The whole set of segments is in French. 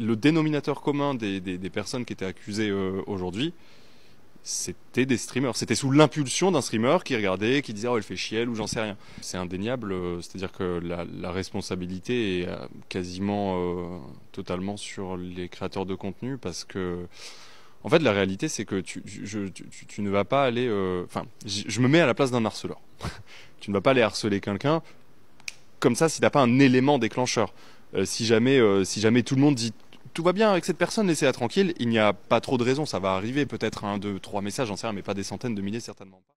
le dénominateur commun des personnes qui étaient accusées aujourd'hui, c'était des streamers. C'était sous l'impulsion d'un streamer qui regardait, qui disait « oh, elle fait chier, ou j'en sais rien ». C'est indéniable, c'est-à-dire que la responsabilité est quasiment totalement sur les créateurs de contenu, parce que en fait, la réalité, c'est que tu ne vas pas aller... Enfin, je me mets à la place d'un harceleur. Tu ne vas pas aller harceler quelqu'un comme ça si tu n'as pas un élément déclencheur. Si jamais tout le monde dit « tout va bien avec cette personne, laissez-la tranquille », il n'y a pas trop de raison. Ça va arriver peut-être 1, 2, 3 messages, j'en sais rien, mais pas des centaines de milliers, certainement pas.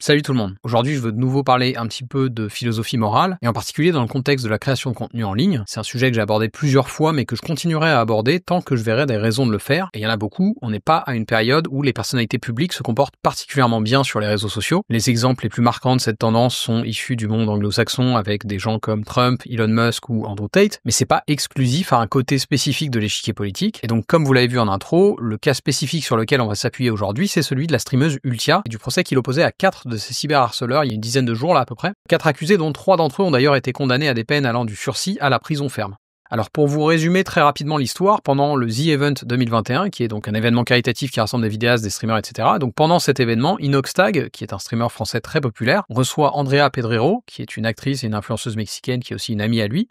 Salut tout le monde. Aujourd'hui, je veux de nouveau parler un petit peu de philosophie morale, et en particulier dans le contexte de la création de contenu en ligne. C'est un sujet que j'ai abordé plusieurs fois, mais que je continuerai à aborder tant que je verrai des raisons de le faire. Et il y en a beaucoup. On n'est pas à une période où les personnalités publiques se comportent particulièrement bien sur les réseaux sociaux. Les exemples les plus marquants de cette tendance sont issus du monde anglo-saxon, avec des gens comme Trump, Elon Musk ou Andrew Tate, mais c'est pas exclusif à un côté spécifique de l'échiquier politique. Et donc, comme vous l'avez vu en intro, le cas spécifique sur lequel on va s'appuyer aujourd'hui, c'est celui de la streameuse Ultia et du procès qu'il opposait à 4 de ces cyberharceleurs il y a une dizaine de jours là à peu près. 4 accusés dont 3 d'entre eux ont d'ailleurs été condamnés à des peines allant du sursis à la prison ferme. Alors pour vous résumer très rapidement l'histoire, pendant le The Event 2021, qui est donc un événement caritatif qui rassemble des vidéastes, des streamers, etc. Donc pendant cet événement, Inoxtag, qui est un streamer français très populaire, reçoit Andrea Pedrero, qui est une actrice et une influenceuse mexicaine qui est aussi une amie à lui,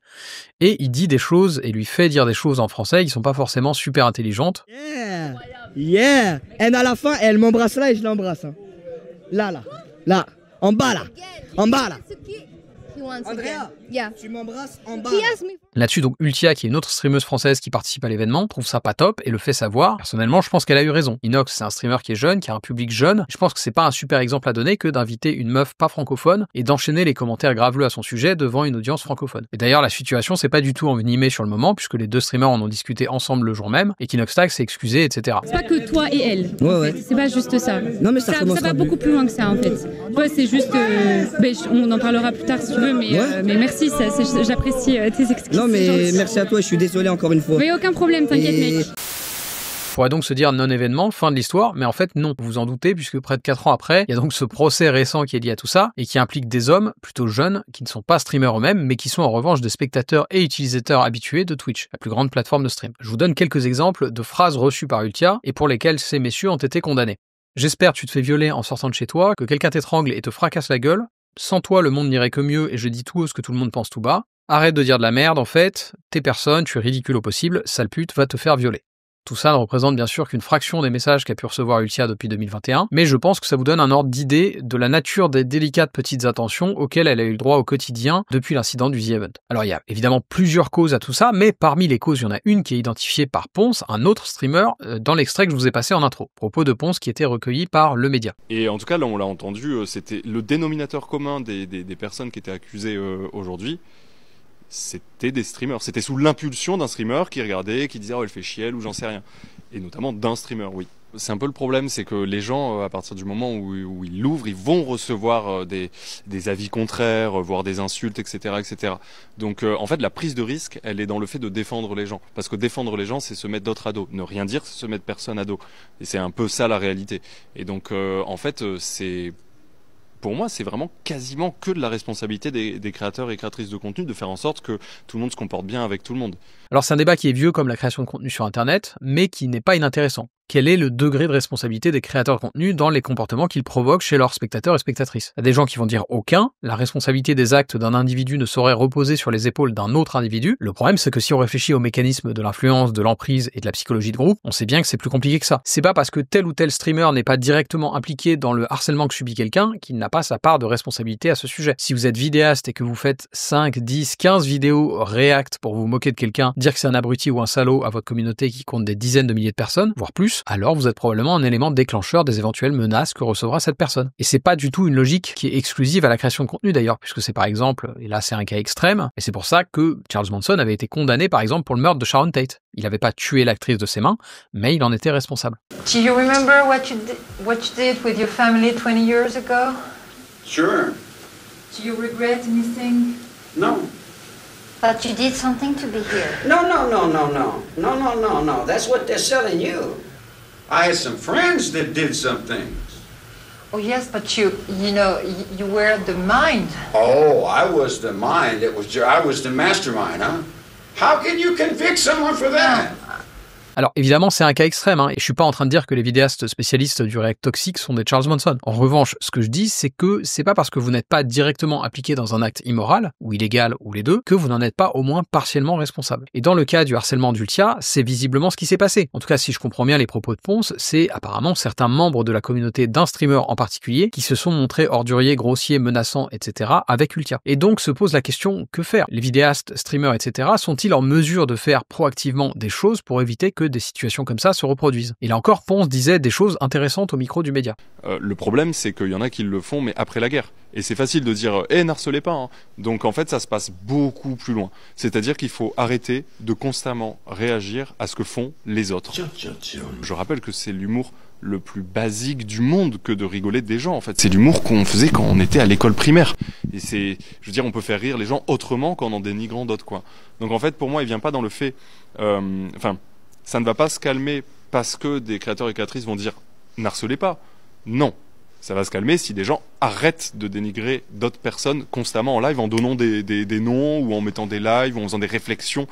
et il dit des choses et lui fait dire des choses en français qui sont pas forcément super intelligentes. Yeah, yeah. Et à la fin, elle m'embrasse là et je l'embrasse. Hein. Là, en bas là. Andrea, tu m'embrasses en bas. Là-dessus, donc Ultia, qui est une autre streameuse française qui participe à l'événement, trouve ça pas top et le fait savoir. Personnellement, je pense qu'elle a eu raison. Inox, c'est un streamer qui est jeune, qui a un public jeune. Je pense que c'est pas un super exemple à donner que d'inviter une meuf pas francophone et d'enchaîner les commentaires graveleux à son sujet devant une audience francophone. Et d'ailleurs, la situation s'est pas du tout envenimée sur le moment, puisque les deux streamers en ont discuté ensemble le jour même et qu'Inoxtag s'est excusé, etc. C'est pas que toi et elle. Ouais. C'est pas juste ça. Non, mais ça va beaucoup plus loin que ça en fait. Ouais, c'est juste. On en parlera plus tard si tu veux, mais merci, j'apprécie tes excuses. Non, mais merci à toi, je suis désolé encore une fois. Mais aucun problème, t'inquiète mec. On pourrait donc se dire non-événement, fin de l'histoire, mais en fait non, vous vous en doutez, puisque près de 4 ans après, il y a donc ce procès récent qui est lié à tout ça, et qui implique des hommes, plutôt jeunes, qui ne sont pas streamers eux-mêmes, mais qui sont en revanche des spectateurs et utilisateurs habitués de Twitch, la plus grande plateforme de stream. Je vous donne quelques exemples de phrases reçues par Ultia, et pour lesquelles ces messieurs ont été condamnés. J'espère que tu te fais violer en sortant de chez toi, que quelqu'un t'étrangle et te fracasse la gueule. Sans toi, le monde n'irait que mieux, et je dis tout haut ce que tout le monde pense tout bas. Arrête de dire de la merde, en fait, t'es personne, tu es ridicule au possible, sale pute, va te faire violer. Tout ça ne représente bien sûr qu'une fraction des messages qu'a pu recevoir Ultia depuis 2021, mais je pense que ça vous donne un ordre d'idée de la nature des délicates petites attentions auxquelles elle a eu le droit au quotidien depuis l'incident du The Event. Alors il y a évidemment plusieurs causes à tout ça, mais parmi les causes, il y en a une qui est identifiée par Ponce, un autre streamer, dans l'extrait que je vous ai passé en intro, propos de Ponce qui était recueilli par Le Média. Et en tout cas, là on l'a entendu, c'était le dénominateur commun des personnes qui étaient accusées aujourd'hui. C'était des streamers. C'était sous l'impulsion d'un streamer qui regardait, qui disait « oh, elle fait chier, ou j'en sais rien ». Et notamment d'un streamer, oui. C'est un peu le problème, c'est que les gens, à partir du moment où ils l'ouvrent, ils vont recevoir des avis contraires, voire des insultes, etc. etc. Donc en fait, la prise de risque, elle est dans le fait de défendre les gens. Parce que défendre les gens, c'est se mettre d'autres à dos. Ne rien dire, c'est se mettre personne à dos. Et c'est un peu ça la réalité. Et donc en fait, pour moi, c'est vraiment quasiment que de la responsabilité des créateurs et créatrices de contenu de faire en sorte que tout le monde se comporte bien avec tout le monde. Alors c'est un débat qui est vieux comme la création de contenu sur Internet, mais qui n'est pas inintéressant. Quel est le degré de responsabilité des créateurs de contenu dans les comportements qu'ils provoquent chez leurs spectateurs et spectatrices? Il y a des gens qui vont dire aucun, la responsabilité des actes d'un individu ne saurait reposer sur les épaules d'un autre individu. Le problème, c'est que si on réfléchit au mécanisme de l'influence, de l'emprise et de la psychologie de groupe, on sait bien que c'est plus compliqué que ça. C'est pas parce que tel ou tel streamer n'est pas directement impliqué dans le harcèlement que subit quelqu'un qu'il n'a pas sa part de responsabilité à ce sujet. Si vous êtes vidéaste et que vous faites 5, 10, 15 vidéos react pour vous moquer de quelqu'un, dire que c'est un abruti ou un salaud à votre communauté qui compte des dizaines de milliers de personnes, voire plus, alors vous êtes probablement un élément déclencheur des éventuelles menaces que recevra cette personne. Et c'est pas du tout une logique qui est exclusive à la création de contenu d'ailleurs, puisque c'est par exemple, et là c'est un cas extrême, et c'est pour ça que Charles Manson avait été condamné par exemple pour le meurtre de Sharon Tate. Il n'avait pas tué l'actrice de ses mains, mais il en était responsable. Do you remember what you did with your family 20 years ago? Sure. Do you regret anything? No. But you did something to be here. No. That's what they're selling you. I had some friends that did some things. Oh yes, but you were the mind. Oh, I was the mind. I was the mastermind, huh? How can you convict someone for that? Alors évidemment c'est un cas extrême, et je suis pas en train de dire que les vidéastes spécialistes du React toxique sont des Charles Manson. En revanche, ce que je dis c'est que c'est pas parce que vous n'êtes pas directement impliqué dans un acte immoral, ou illégal, ou les deux, que vous n'en êtes pas au moins partiellement responsable. Et dans le cas du harcèlement d'Ultia, c'est visiblement ce qui s'est passé. En tout cas si je comprends bien les propos de Ponce, c'est apparemment certains membres de la communauté d'un streamer en particulier qui se sont montrés orduriers, grossiers, menaçants, etc. avec Ultia. Et donc se pose la question, que faire? Les vidéastes, streamers, etc. sont-ils en mesure de faire proactivement des choses pour éviter que des situations comme ça se reproduisent? Et là encore, Ponce disait des choses intéressantes au micro du média. Le problème, c'est qu'il y en a qui le font, mais après la guerre. Et c'est facile de dire « n'harcelez pas hein ». Donc en fait, ça se passe beaucoup plus loin. C'est-à-dire qu'il faut arrêter de constamment réagir à ce que font les autres. Je rappelle que c'est l'humour le plus basique du monde que de rigoler des gens. En fait, c'est l'humour qu'on faisait quand on était à l'école primaire. Et c'est, je veux dire, on peut faire rire les gens autrement qu'en en dénigrant d'autres, quoi. Donc en fait, pour moi, il vient pas dans le fait... ça ne va pas se calmer parce que des créateurs et créatrices vont dire « n'harcelez pas ». Non, ça va se calmer si des gens arrêtent de dénigrer d'autres personnes constamment en live, en donnant des noms ou en mettant des lives ou en faisant des réflexions.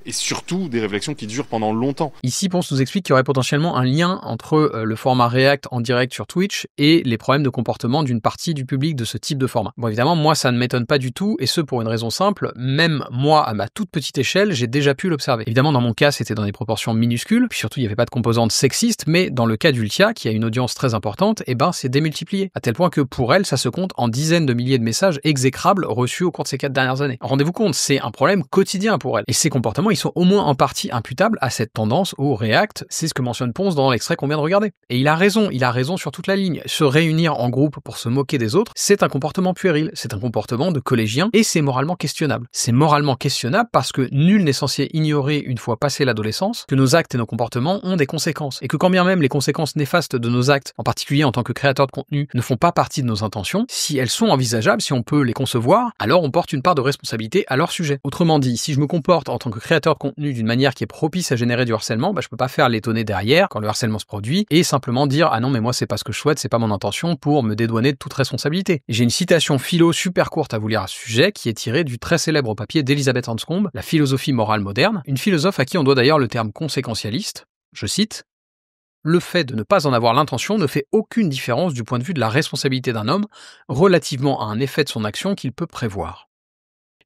Et surtout des réflexions qui durent pendant longtemps. Ici, Ponce nous explique qu'il y aurait potentiellement un lien entre le format React en direct sur Twitch et les problèmes de comportement d'une partie du public de ce type de format. Bon, évidemment, moi, ça ne m'étonne pas du tout, et ce pour une raison simple, même moi, à ma toute petite échelle, j'ai déjà pu l'observer. Évidemment, dans mon cas, c'était dans des proportions minuscules, puis surtout, il n'y avait pas de composante sexiste, mais dans le cas d'Ultia, qui a une audience très importante, c'est démultiplié. À tel point que pour elle, ça se compte en dizaines de milliers de messages exécrables reçus au cours de ces 4 dernières années. Rendez-vous compte, c'est un problème quotidien pour elle. Et ces comportements, ils sont au moins en partie imputables à cette tendance au React, c'est ce que mentionne Ponce dans l'extrait qu'on vient de regarder. Et il a raison sur toute la ligne. Se réunir en groupe pour se moquer des autres, c'est un comportement puéril, c'est un comportement de collégien, et c'est moralement questionnable. C'est moralement questionnable parce que nul n'est censé ignorer, une fois passé l'adolescence, que nos actes et nos comportements ont des conséquences, et que quand bien même les conséquences néfastes de nos actes, en particulier en tant que créateur de contenu, ne font pas partie de nos intentions, si elles sont envisageables, si on peut les concevoir, alors on porte une part de responsabilité à leur sujet. Autrement dit, si je me comporte en tant que créateur de contenu d'une manière qui est propice à générer du harcèlement, je peux pas faire l'étonner derrière quand le harcèlement se produit et simplement dire « Ah non, mais moi c'est pas ce que je souhaite, c'est pas mon intention » pour me dédouaner de toute responsabilité. J'ai une citation philo super courte à vous lire à ce sujet qui est tirée du très célèbre papier d'Elisabeth Anscombe, La philosophie morale moderne, une philosophe à qui on doit d'ailleurs le terme conséquentialiste. Je cite: « Le fait de ne pas en avoir l'intention ne fait aucune différence du point de vue de la responsabilité d'un homme relativement à un effet de son action qu'il peut prévoir. »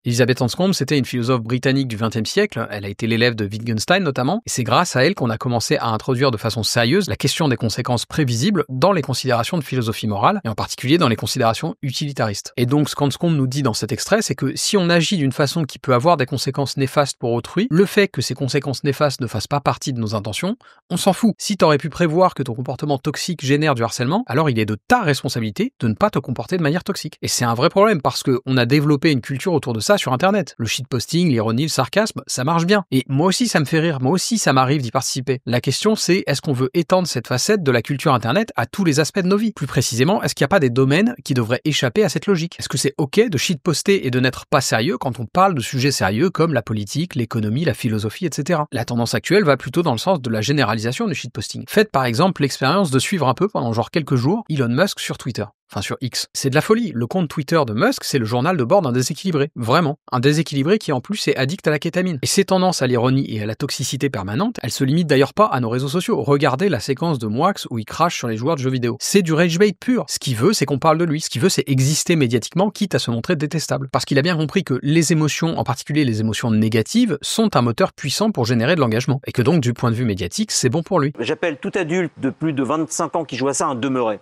Elisabeth Anscombe, c'était une philosophe britannique du XXe siècle, elle a été l'élève de Wittgenstein notamment, et c'est grâce à elle qu'on a commencé à introduire de façon sérieuse la question des conséquences prévisibles dans les considérations de philosophie morale, et en particulier dans les considérations utilitaristes. Et donc ce qu'Anscombe nous dit dans cet extrait, c'est que si on agit d'une façon qui peut avoir des conséquences néfastes pour autrui, le fait que ces conséquences néfastes ne fassent pas partie de nos intentions, on s'en fout. Si t'aurais pu prévoir que ton comportement toxique génère du harcèlement, alors il est de ta responsabilité de ne pas te comporter de manière toxique. Et c'est un vrai problème parce qu'on a développé une culture autour de ça sur Internet. Le shitposting, l'ironie, le sarcasme, ça marche bien. Et moi aussi, ça me fait rire. Moi aussi, ça m'arrive d'y participer. La question, c'est est-ce qu'on veut étendre cette facette de la culture Internet à tous les aspects de nos vies? Plus précisément, est-ce qu'il n'y a pas des domaines qui devraient échapper à cette logique? Est-ce que c'est ok de shitposter et de n'être pas sérieux quand on parle de sujets sérieux comme la politique, l'économie, la philosophie, etc. La tendance actuelle va plutôt dans le sens de la généralisation du shitposting. Faites par exemple l'expérience de suivre un peu pendant genre quelques jours Elon Musk sur Twitter. Enfin sur X. C'est de la folie. Le compte Twitter de Musk, c'est le journal de bord d'un déséquilibré. Vraiment. Un déséquilibré qui en plus est addict à la kétamine. Et ces tendances à l'ironie et à la toxicité permanente, elles se limitent d'ailleurs pas à nos réseaux sociaux. Regardez la séquence de Moix où il crache sur les joueurs de jeux vidéo. C'est du ragebait pur. Ce qu'il veut, c'est qu'on parle de lui. Ce qu'il veut, c'est exister médiatiquement, quitte à se montrer détestable. Parce qu'il a bien compris que les émotions, en particulier les émotions négatives, sont un moteur puissant pour générer de l'engagement. Et que donc, du point de vue médiatique, c'est bon pour lui. J'appelle tout adulte de plus de 25 ans qui joue à ça un demeuré.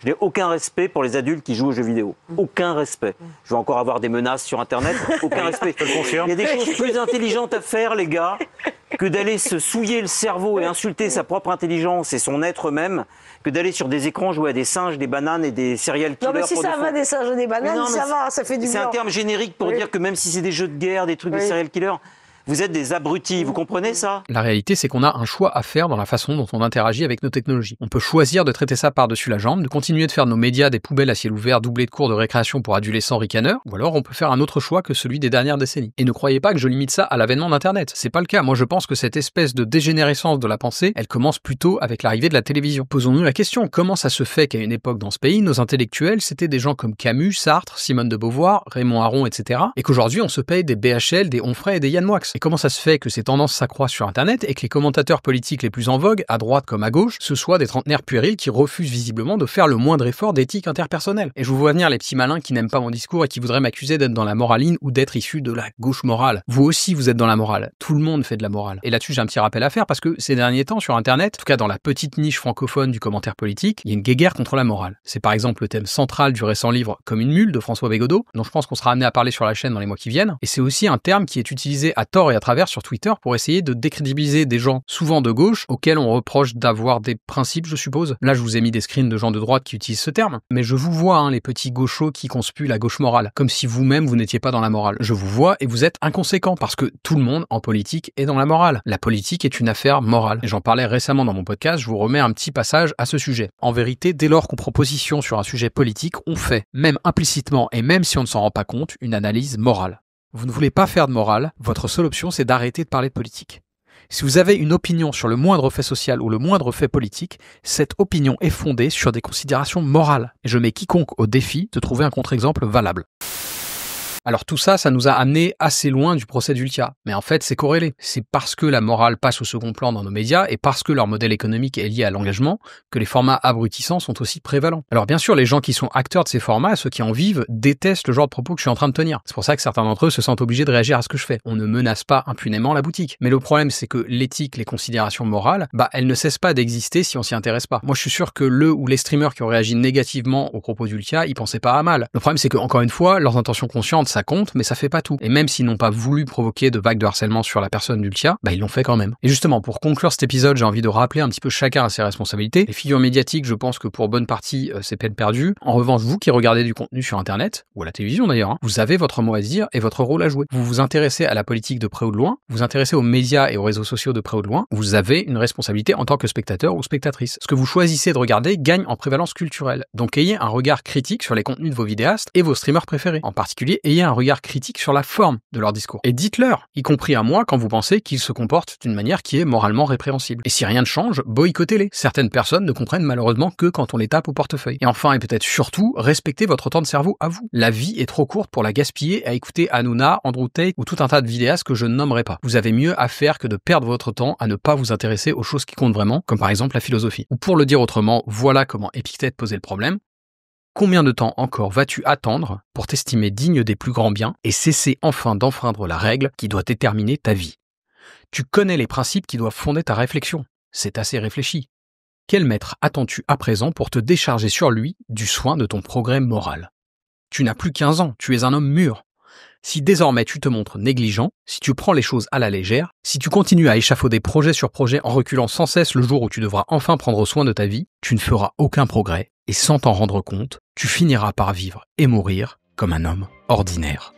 Je n'ai aucun respect pour les adultes qui jouent aux jeux vidéo. Aucun respect. Je vais encore avoir des menaces sur Internet. Aucun respect. Je te le confirme. Il y a des choses plus intelligentes à faire, les gars, que d'aller se souiller le cerveau et insulter sa propre intelligence et son être même, que d'aller sur des écrans jouer à des singes, des bananes et des serial killers. Non mais si ça va, des singes et des bananes, ça va, ça fait du bien. C'est un terme générique pour dire que même si c'est des jeux de guerre, des trucs de serial killers, Vous êtes des abrutis, vous comprenez ça? La réalité, c'est qu'on a un choix à faire dans la façon dont on interagit avec nos technologies. On peut choisir de traiter ça par-dessus la jambe, de continuer de faire de nos médias des poubelles à ciel ouvert doublées de cours de récréation pour adolescents ricaneurs, ou alors on peut faire un autre choix que celui des dernières décennies. Et ne croyez pas que je limite ça à l'avènement d'Internet. C'est pas le cas. Moi, je pense que cette espèce de dégénérescence de la pensée, elle commence plutôt avec l'arrivée de la télévision. Posons-nous la question, comment ça se fait qu'à une époque dans ce pays, nos intellectuels, c'était des gens comme Camus, Sartre, Simone de Beauvoir, Raymond Aron, etc. et qu'aujourd'hui, on se paye des BHL, des Onfray et des Yann Moix. Et comment ça se fait que ces tendances s'accroissent sur Internet et que les commentateurs politiques les plus en vogue, à droite comme à gauche, ce soient des trentenaires puérils qui refusent visiblement de faire le moindre effort d'éthique interpersonnelle. Et je vous vois venir les petits malins qui n'aiment pas mon discours et qui voudraient m'accuser d'être dans la moraline ou d'être issu de la gauche morale. Vous aussi, vous êtes dans la morale. Tout le monde fait de la morale. Et là-dessus, j'ai un petit rappel à faire parce que ces derniers temps, sur Internet, en tout cas dans la petite niche francophone du commentaire politique, il y a une guéguerre contre la morale. C'est par exemple le thème central du récent livre Comme une mule de François Bégodeau, dont je pense qu'on sera amené à parler sur la chaîne dans les mois qui viennent. Et c'est aussi un terme qui est utilisé à tort et à travers sur Twitter pour essayer de décrédibiliser des gens souvent de gauche auxquels on reproche d'avoir des principes, je suppose. Là, je vous ai mis des screens de gens de droite qui utilisent ce terme, mais je vous vois, les petits gauchos qui conspuent la gauche morale, comme si vous-même vous n'étiez pas dans la morale. Je vous vois et vous êtes inconséquents parce que tout le monde en politique est dans la morale. La politique est une affaire morale. Et j'en parlais récemment dans mon podcast, je vous remets un petit passage à ce sujet. En vérité, dès lors qu'on prend position sur un sujet politique, on fait, même implicitement et même si on ne s'en rend pas compte, une analyse morale. Vous ne voulez pas faire de morale, votre seule option c'est d'arrêter de parler de politique. Si vous avez une opinion sur le moindre fait social ou le moindre fait politique, cette opinion est fondée sur des considérations morales. Et je mets quiconque au défi de trouver un contre-exemple valable. Alors tout ça, ça nous a amené assez loin du procès d'Ultia. Mais en fait, c'est corrélé. C'est parce que la morale passe au second plan dans nos médias et parce que leur modèle économique est lié à l'engagement que les formats abrutissants sont aussi prévalents. Alors bien sûr, les gens qui sont acteurs de ces formats, ceux qui en vivent, détestent le genre de propos que je suis en train de tenir. C'est pour ça que certains d'entre eux se sentent obligés de réagir à ce que je fais. On ne menace pas impunément la boutique. Mais le problème, c'est que l'éthique, les considérations morales, elles ne cessent pas d'exister si on s'y intéresse pas. Moi, je suis sûr que le ou les streamers qui ont réagi négativement aux propos d'Ultia, ils pensaient pas à mal. Le problème, c'est que, encore une fois, leurs intentions conscientes, ça compte, mais ça fait pas tout. Et même s'ils n'ont pas voulu provoquer de vagues de harcèlement sur la personne d'Ultia, ils l'ont fait quand même. Et justement, pour conclure cet épisode, j'ai envie de rappeler un petit peu chacun à ses responsabilités. Les figures médiatiques, je pense que pour bonne partie, c'est peine perdue. En revanche, vous qui regardez du contenu sur Internet, ou à la télévision d'ailleurs, vous avez votre mot à dire et votre rôle à jouer. Vous vous intéressez à la politique de près ou de loin, vous vous intéressez aux médias et aux réseaux sociaux de près ou de loin, vous avez une responsabilité en tant que spectateur ou spectatrice. Ce que vous choisissez de regarder gagne en prévalence culturelle. Donc ayez un regard critique sur les contenus de vos vidéastes et vos streamers préférés. En particulier, ayez un regard critique sur la forme de leur discours. Et dites-leur, y compris à moi, quand vous pensez qu'ils se comportent d'une manière qui est moralement répréhensible. Et si rien ne change, boycottez-les. Certaines personnes ne comprennent malheureusement que quand on les tape au portefeuille. Et enfin, et peut-être surtout, respectez votre temps de cerveau à vous. La vie est trop courte pour la gaspiller à écouter Hanouna, Andrew Tate ou tout un tas de vidéastes que je ne nommerai pas. Vous avez mieux à faire que de perdre votre temps à ne pas vous intéresser aux choses qui comptent vraiment, comme par exemple la philosophie. Ou pour le dire autrement, voilà comment Épictète posait le problème. Combien de temps encore vas-tu attendre pour t'estimer digne des plus grands biens et cesser enfin d'enfreindre la règle qui doit déterminer ta vie? Tu connais les principes qui doivent fonder ta réflexion. C'est assez réfléchi. Quel maître attends-tu à présent pour te décharger sur lui du soin de ton progrès moral? Tu n'as plus 15 ans, tu es un homme mûr. Si désormais tu te montres négligent, si tu prends les choses à la légère, si tu continues à échafauder projet sur projet en reculant sans cesse le jour où tu devras enfin prendre soin de ta vie, tu ne feras aucun progrès et sans t'en rendre compte, tu finiras par vivre et mourir comme un homme ordinaire.